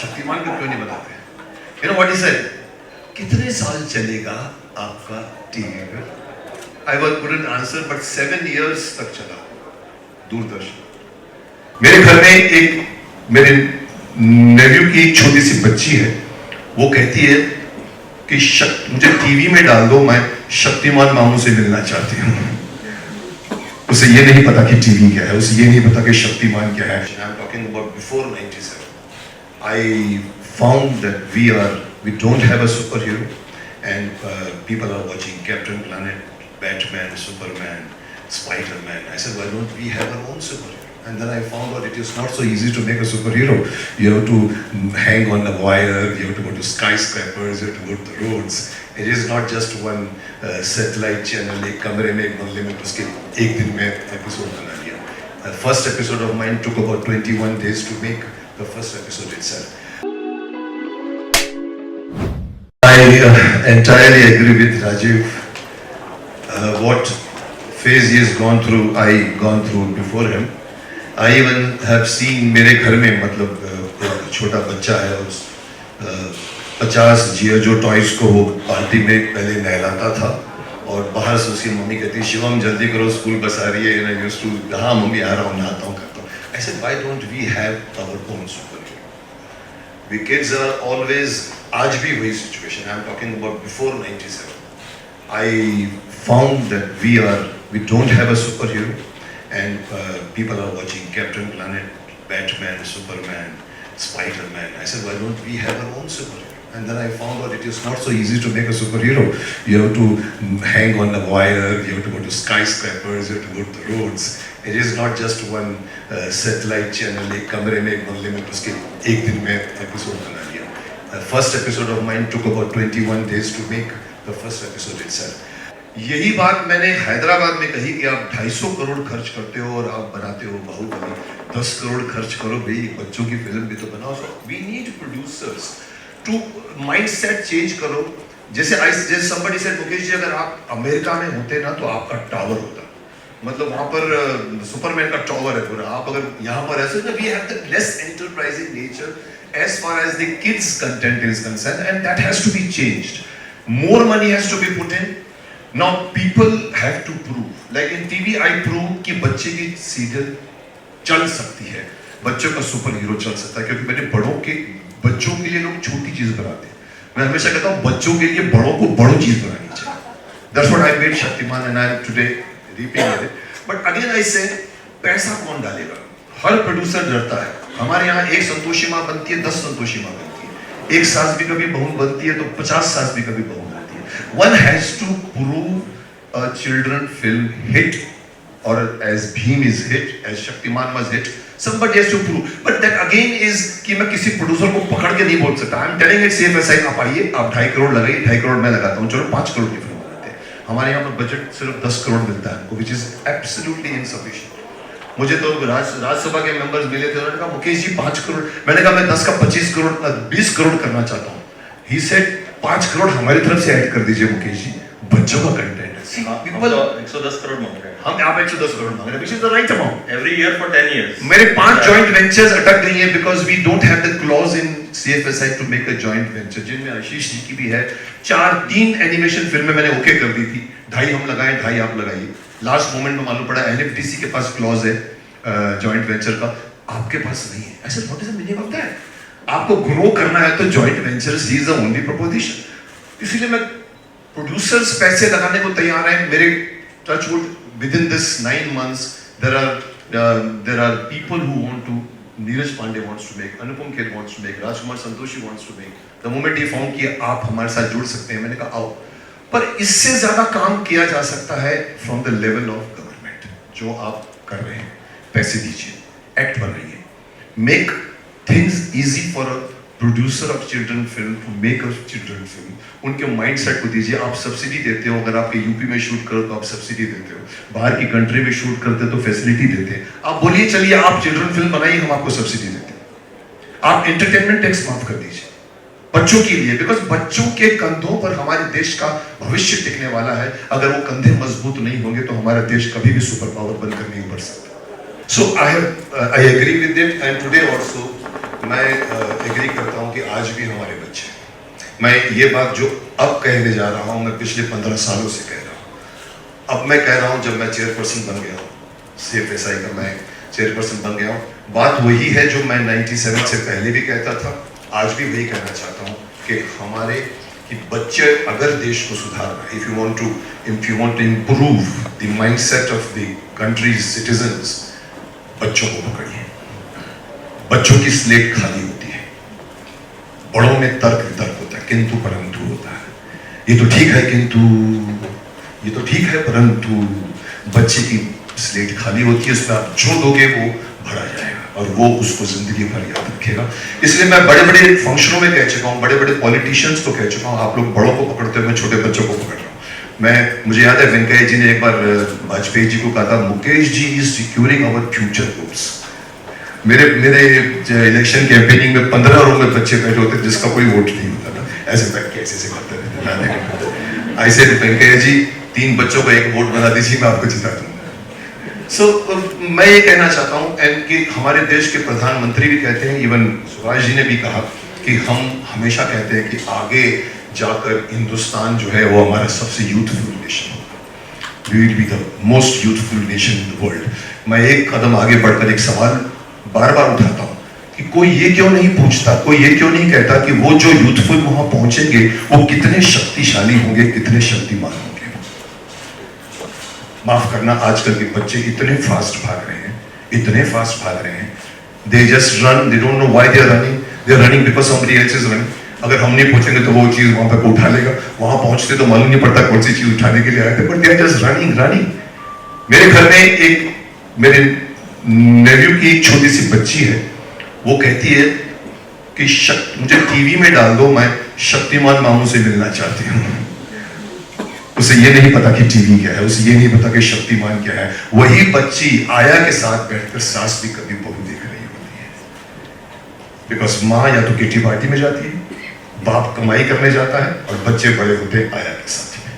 शक्तिमान को क्यों नहीं बताते? You know what he said, कितने साल चलेगा आपका टीवी पे? I was couldn't answer but 7 years तक चला दूरदर्शन। मेरे घर में एक मेरे नेव्यू की एक छोटी सी बच्ची है, वो कहती है कि मुझे टीवी में डाल दो, मैं शक्तिमान मामू से मिलना चाहती हूँ। उसे ये नहीं पता कि टीवी क्या है, उसे ये नहीं पता कि शक्तिमान क्या है। I am talking about before 97. I found that we don't have a superhero, and people are watching Captain Planet, Batman, Superman, Spider-Man. I said, why don't we have our own superhero? And then I found out it is not so easy to make a superhero. You have to hang on a wire, you have to go to skyscrapers, you have to go to the roads. It is not just one satellite channel, एक कमरे में एक बंगले में उसके एक दिन में एपिसोड बना लिया. The first episode of mine took about 21 days to make. The first episode itself. I entirely agree with Rajiv. What phase he has gone through, I gone through before him. I even have seen मेरे घर में मतलब एक छोटा बच्चा है, उस 50 जियो जो टॉयज को वो पार्टी में पहले नहलाता था और बाहर से उसकी मम्मी कहती शिवम जल्दी करो स्कूल बस आ रही है, you know, used to हाँ मम्मी आ रहा हूँ नहाता हूँ करता हूँ. I said, why don't we have our own superhero? We kids are always, आज भी वही situation. I'm talking about before 97. I found that we don't have a superhero, and people are watching Captain Planet, Batman, Superman, Spider-Man. I said, why don't we have our own superhero? And then I found out it is not so easy to make a superhero. You have to hang on a wire, you have to go to skyscrapers, you have to go to the roads. It is not just one satellite channel, एक कमरे में एक बंगले में उसके एक दिन में एपिसोड बना लिया. The first episode of mine took about 21 days to make the first episode itself. यही बात मैंने हैदराबाद में कही कि आप 250 करोड़ खर्च करते हो और आप बनाते हो बाहुबली, 10 करोड़ खर्च करो भाई, बच्चों की फिल्म भी तो बनाओ. So we need producers to mindset change करो. जैसे somebody said, मुकेश जी अगर आप अमेरिका में होते ना तो आपका टावर होता, मतलब वहाँ पर सुपरमैन का टावर है पूरा. आप अगर यहाँ पर ऐसे ना, we have the less enterprising nature as far as the kids content is concerned, and that has to be changed. More money has to be put in. Now people have to prove, like in TV I prove कि बच्चे की serial चल सकती है, बच्चों का super hero चल सकता है, क्योंकि मैंने बच्चों के लिए लोग छोटी चीज बनाते हैं. मैं हमेशा कहता हूँ बच्चों के लिए बड़ों को बड़ी चीज बनानी चाहिए. That's what I made Shaktiman, and I am today reaping it. But again I say, पैसा कौन डालेगा? हर प्रोड्यूसर डरता है. हमारे यहाँ एक संतोषी माँ बनती है, 10 संतोषी माँ बनती है. एक सास भी कभी बहू बनती है तो 50 सास भी कभी बहू बनती है. One has to prove a children film hit, or as Bheem is hit, as Shaktiman was hit. Somebody has to prove. But that again is कि मैं किसी प्रोड्यूसर को पकड़ के नहीं बोल सकता. I'm telling it safe aside, आप आइए, आप 2.5 करोड़ लगाइए, 2.5 करोड़ मैं लगाता हूँ, चलो 5 करोड़ की फिल्म बनाते हैं. हमारे यहाँ पर बजट सिर्फ 10 करोड़ मिलता है हमको, which is absolutely insufficient. मुझे तो राज्यसभा के मेंबर्स मिले थे, उन्होंने कहा मुकेश जी 5 करोड़. मैंने कहा मैं 10 का 25 करोड़ 20 करोड़ करना चाहता हूँ. He said 5 करोड़ हमारी तरफ से ऐड कर दीजिए मुकेश जी, बच्चों का कंटेंट है. 110 करोड़ मांग रहे हैं हम, आप 110 करोड़ मांग रहे हैं, which is the right amount. every year for 10 years. मेरे 5 जॉइंट वेंचर्स अटक गई हैं because we don't have the clause in CFSI to make a joint venture, जिनमें आशीष जी की भी है. 3 एनिमेशन फिल्में मैंने ओके कर दी थी, 2.5 हम लगाए, 2.5 आप लगाइए. लास्ट मोमेंट में मालूम पड़ा NFDC के पास क्लॉज है जॉइंट वेंचर का, आपके पास नहीं है. I said, what is the meaning of that? आपको ग्रो करना है तो joint ventures is the only proposition. इसलिए मैं प्रोड्यूसर्स पैसे लगाने को तैयार हैं. मेरे touchwood within this 9 months there are people who want to, Neeraj Pandey wants to make, Anupam Kher wants to make, Rajkumar Santoshi wants to make. The moment he found कि आप हमारे साथ जुड़ सकते हैं, मैंने कहा आओ. पर इससे ज्यादा काम किया जा सकता है from the level of government. जो आप कर रहे हैं, पैसे दीजिए, एक्ट बनाइए, make things easy for a producer of children film to make a children film. उनके माइंडसेट को दीजिए. आप सब्सिडी देते हो, अगर आपके यूपी में शूट करो तो आप सब्सिडी देते हो, बाहर की कंट्री में शूट करते हो तो फैसिलिटी देते हैं. आप बोलिए चलिए आप चिल्ड्रन फिल्म बनाइए, हम आपको सब्सिडी देते हैं. आप एंटरटेनमेंट टैक्स माफ कर दीजिए बच्चों के लिए, बिकॉज बच्चों के कंधों पर हमारे देश का भविष्य टिकने वाला है. अगर वो कंधे मजबूत नहीं होंगे तो हमारा देश कभी भी सुपर पावर बनकर नहीं बढ़ सकता. So I agree with it, and today also मैं एग्री करता हूँ कि आज भी हमारे बच्चे, मैं ये बात जो अब कहने जा रहा हूँ, मैं पिछले 15 सालों से कह रहा हूँ। अब मैं कह रहा हूँ जब मैं चेयरपर्सन बन गया हूँ, CFSI का मैं चेयरपर्सन बन गया हूँ, बात वही है जो मैं 97 से पहले भी कहता था, आज भी वही कहना चाहता हूँ कि हमारे कि बच्चे अगर देश को सुधारना, if you want to improve the mindset of the country's citizens, बच्चों को पकड़िए। बच्चों की स्लेट खाली होती है, बड़ों में तर्क वितर्क होता है, किंतु परंतु होता है। ये तो ठीक है किंतु, ये तो ठीक है परंतु, बच्चे की स्लेट खाली होती है, उसमें आप जो दोगे वो भरा जाएगा और वो उसको जिंदगी भर याद रखेगा। इसलिए मैं बड़े बड़े फंक्शनों में कह चुका हूँ, बड़े बड़े पॉलिटिशियंस को कह चुका हूँ, आप लोग बड़ों को पकड़ते हो, मैं छोटे बच्चों को पकड़ रहा हूँ। मुझे याद है वेंकैया जी ने एक बार वाजपेयी जी को कहा था, Mukesh ji is securing our future groups. मेरे इलेक्शन कैंपेनिंग में 15 रूम में बच्चे बैठे होते जिसका कोई वोट नहीं होता था, ऐसे बैठ के ऐसे करते रहते। ऐसे वेंकैया जी 3 बच्चों का एक वोट बना दीजिए, मैं आपको जिता दूंगा। मैं ये कहना चाहता हूँ कि हमारे देश के प्रधानमंत्री भी कहते हैं, इवन सुभाष जी ने भी कहा कि हम हमेशा कहते हैं कि आगे जाकर हिंदुस्तान जो है वो हमारा सबसे यूथफुल नेशन होगा, we will be the most youthful nation in the world. मैं एक कदम आगे बढ़कर एक सवाल बार बार उठाता हूँ कि कोई ये क्यों नहीं पूछता, कोई ये क्यों नहीं कहता कि वो जो यूथफुल वहां पहुंचेंगे वो कितने शक्तिशाली होंगे, कितने शक्तिमान होंगे। माफ करना, आजकल के बच्चे इतने फास्ट भाग रहे हैं, इतने फास्ट भाग रहे हैं, they just run, they don't know why they are running because somebody else is running. अगर हम नहीं पहुंचेंगे तो वो चीज वहां पर उठा लेगा, वहां पहुंचते तो मालूम नहीं पड़ता कौन सी चीज उठाने के लिए आए थे, but they are just running. मेरे घर में मेरे नेव्यू की एक छोटी सी बच्ची है, वो कहती है कि मुझे टीवी में डाल दो, मैं शक्तिमान मामू से मिलना चाहती हूँ। उसे ये नहीं पता कि टीवी क्या है, उसे ये नहीं पता कि शक्तिमान क्या है। वही बच्ची आया के साथ बैठकर सास भी कभी बहू देख रही होती है, बिकॉज माँ या तो किटी पार्टी में जाती है, बाप कमाई करने जाता है और बच्चे बड़े होते हैं आया के साथ में।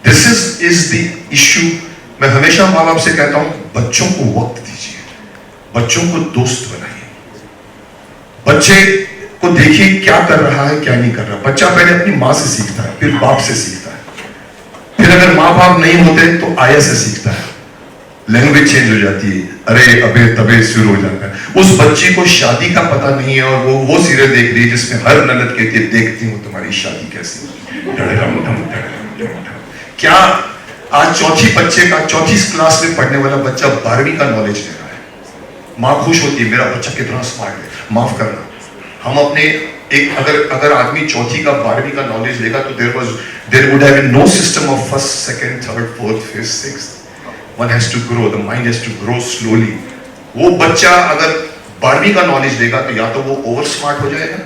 This is the issue. मैं हमेशा माँ बाप से कहता हूं, बच्चों को वक्त दीजिए, बच्चों को दोस्त बनाइए, बच्चे को देखिए क्या कर रहा है क्या नहीं कर रहा। बच्चा पहले अपनी माँ से सीखता है, फिर बाप से सीखता है, फिर अगर माँ बाप नहीं होते तो आया से सीखता है, लैंग्वेज चेंज हो जाती है, अरे अबे तबे शुरू हो जाता है। उस बच्ची को शादी का पता नहीं है और वो सीरियल देख रही है जिसमें हर ननद कहती है, देखती हूँ तुम्हारी शादी कैसी होगी। क्या आज चौथी क्लास में पढ़ने वाला बच्चा 12वीं का नॉलेज ले रहा है, माँ खुश होती है मेरा बच्चा कितना स्मार्ट है। माफ करना, हम अपने एक अगर आदमी चौथी का 12वीं का नॉलेज लेगा तो there would have been no system of first, second, third, fourth, fifth, sixth. One has to grow, the mind has to grow slowly. वो बच्चा अगर 12वीं का नॉलेज लेगा तो या तो वो ओवर स्मार्ट हो जाएगा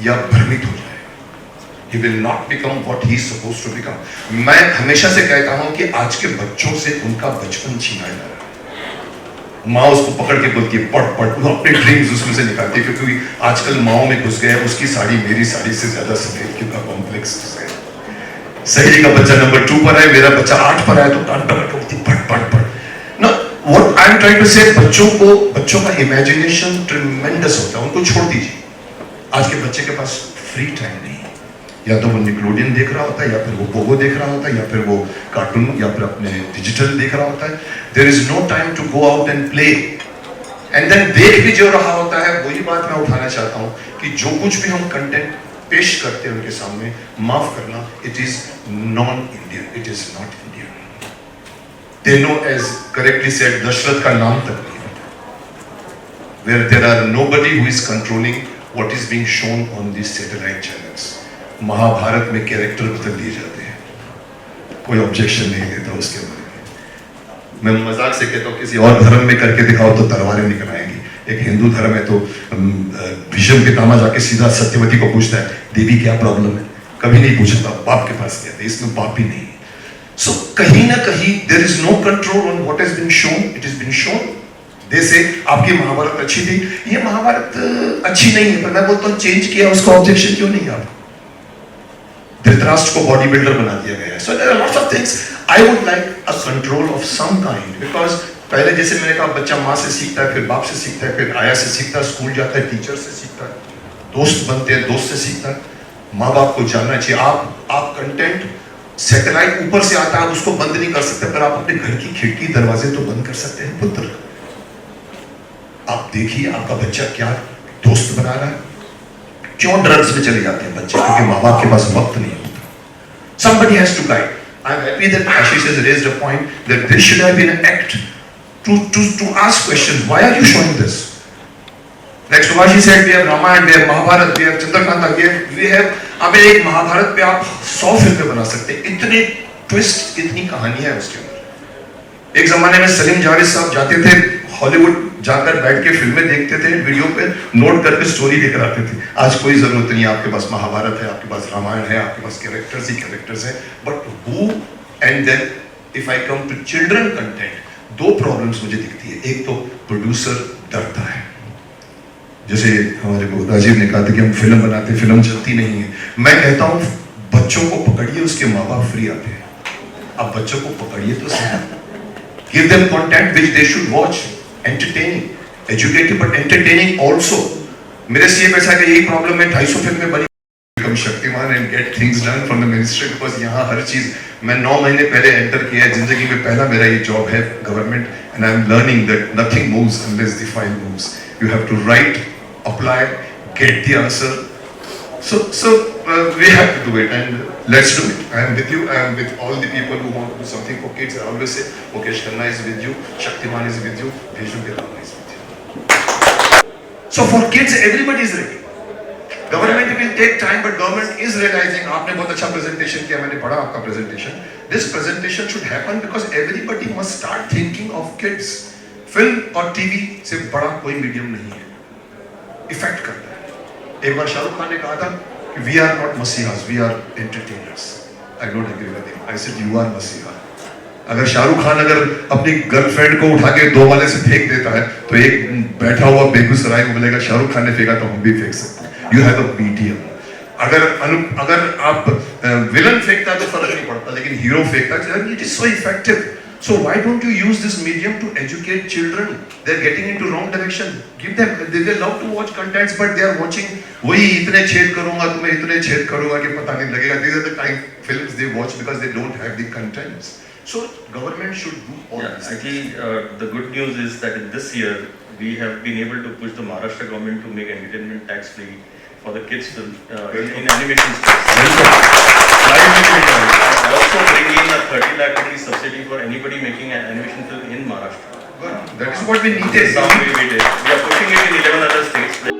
या भ्रमित हो जाएगा। He will not become what he is supposed to become. मैं हमेशा से कहता हूं कि आज के बच्चों से उनका बचपन छीना जा रहा है। माँ उसको पकड़ के बोलती है पढ़, वो अपने ड्रीम्स उसमें से निकालती है, क्योंकि आजकल माओ में घुस गया, उसकी साड़ी मेरी साड़ी से ज्यादा सफेद क्यों का कॉम्प्लेक्स है। सहेली का बच्चा नंबर 2 पर है, मेरा बच्चा 8 पर है, तो कान पकड़ के बोलती पढ़। ना what I am trying to say, बच्चों का इमेजिनेशन ट्रिमेंडस होता है, उनको छोड़ दीजिए। आज के बच्चे के पास फ्री टाइम नहीं है, या तो वो निकलोडियन देख रहा होता है, या फिर वो पोगो देख रहा होता है, या फिर वो कार्टून या फिर अपने डिजिटल देख रहा होता है। There is no time to go out and play. And then देख भी जो रहा होता है, वही बात मैं उठाना चाहता हूं कि जो कुछ भी हम कंटेंट पेश करते हैं उनके सामने, माफ करना, it is non Indian, it is not Indian. They know, as correctly said, Dasharath का नाम तक नहीं होता, where there are nobody who is controlling what is being shown on these satellite channels. Mahabharat में कैरेक्टर बदल दिए जाते हैं, कोई ऑब्जेक्शन नहीं देता उसके बारे में। मैं मजाक से कहता हूँ किसी और धर्म में करके दिखाओ तो तलवारें निकल आएंगी। एक हिंदू धर्म है तो भीष्म पितामह जाके सीधा सत्यवती को पूछता है, देवी क्या प्रॉब्लम है? कभी नहीं पूछता बाप के पास गया, इसमें बाप भी नहीं। So, कहीं ना कहीं there is no control on what has been shown. It has been shown. जैसे आपकी महाभारत अच्छी थी, ये महाभारत अच्छी नहीं है, पर मैं बोलता हूँ चेंज किया, उसका ऑब्जेक्शन क्यों नहीं आपको? धृतराष्ट्र को बॉडी बिल्डर बना दिया गया है। So there are lots of things. I would like a control of some kind, because पहले जैसे मैंने कहा बच्चा माँ से सीखता है, फिर बाप से सीखता है, फिर आया से सीखता है, स्कूल जाता है, टीचर से सीखता है, दोस्त बनते हैं, दोस्त से सीखता है। माँ बाप को जानना चाहिए। आप कंटेंट सैटेलाइट ऊपर से आता है, आप उसको बंद नहीं कर सकते, पर आप अपने घर की खिड़की दरवाजे तो बंद कर सकते हैं पुत्र। आप देखिए आपका बच्चा क्या दोस्त बना रहा है। क्यों ड्रग्स में चले जाते हैं बच्चे? क्योंकि माँ बाप के पास वक्त नहीं होता। Somebody has to guide. I'm happy that Ashish has raised a point that there should have been an act to ask questions. Why are you showing this? Like Subhashi said, we have Ramayana, we have Mahabharata, we have Chandrakanta, we have अब एक महाभारत पे आप 100 फिल्में बना सकते हैं। इतने twist, इतनी कहानी है उसके अंदर। एक जमाने में सलीम जावेद साहब जाते थे हॉलीवुड, जाकर बैठ के फिल्में देखते थे, वीडियो पे नोट करके स्टोरी लेकर आते थे। आज कोई जरूरत नहीं, आपके पास महाभारत है, आपके पास रामायण है, आपके पास कैरेक्टर्स ही कैरेक्टर्स हैं। But who and then if I come to children content, दो प्रॉब्लम्स मुझे दिखती है। एक तो प्रोड्यूसर डरता है, जैसे हमारे को राजीव ने कहा था कि हम फिल्म बनाते, फिल्म चलती नहीं है। मैं कहता हूँ बच्चों को पकड़िए, उसके माँ बाप फ्री आते हैं। आप बच्चों को पकड़िए तो सही, give them content which they should watch, entertaining, educative but entertaining also. मेरे सीए पैसा का यही प्रॉब्लम है, 250 फिल्में बनी, become Shaktimaan and get things done from the ministry, because यहाँ हर चीज मैं 9 महीने पहले एंटर किया है। जिंदगी में पहला मेरा ये जॉब है government, and I am learning that nothing moves unless the file moves. You have to write, apply, get the answer. So we have to do it, and let's do it. I am with you. I am with all the people who want to do something for kids. I always say, Mukesh Khanna is with you, Shaktiman is with you, Bhiju Kirana is with you. So for kids, everybody is ready. Government will take time, but government is realizing. आपने बहुत अच्छा presentation किया, मैंने पढ़ा आपका presentation. This presentation should happen because everybody must start thinking of kids. Film और TV से बड़ा कोई मीडियम नहीं है, इफेक्ट करता है। एक बार शाहरुख खान ने कहा था कि we are not messiahs, we are entertainers. I don't agree with him, I said you are messiah. अगर शाहरुख खान अगर अपनी गर्लफ्रेंड को उठा के 2 वाले से फेंक देता है, तो एक बैठा हुआ बेगूसराय को बोलेगा शाहरुख खान ने फेंका तो हम भी फेंक सकते हैं। You have a medium. अगर आप विलन फेंकता है तो फर्क नहीं पड़ता, लेकिन हीरो फेंकता है, it is so effective. So why don't you use this medium to educate children? They're getting into wrong direction. Give them, they love to watch contents, but they are watching वही इतने छेद करूँगा तो मैं इतने छेद करूँगा कि पता नहीं लगेगा। These are the kind films they watch because they don't have the contents. So government should do all this. Actually, the good news is that in this year we have been able to push the Maharashtra government to make entertainment tax free for the kids film in animation space. I also bring in a 30 lakh rupees subsidy for anybody making an animation film in Maharashtra. That is what we needed. This is how we did it. We are pushing it in 11 other states.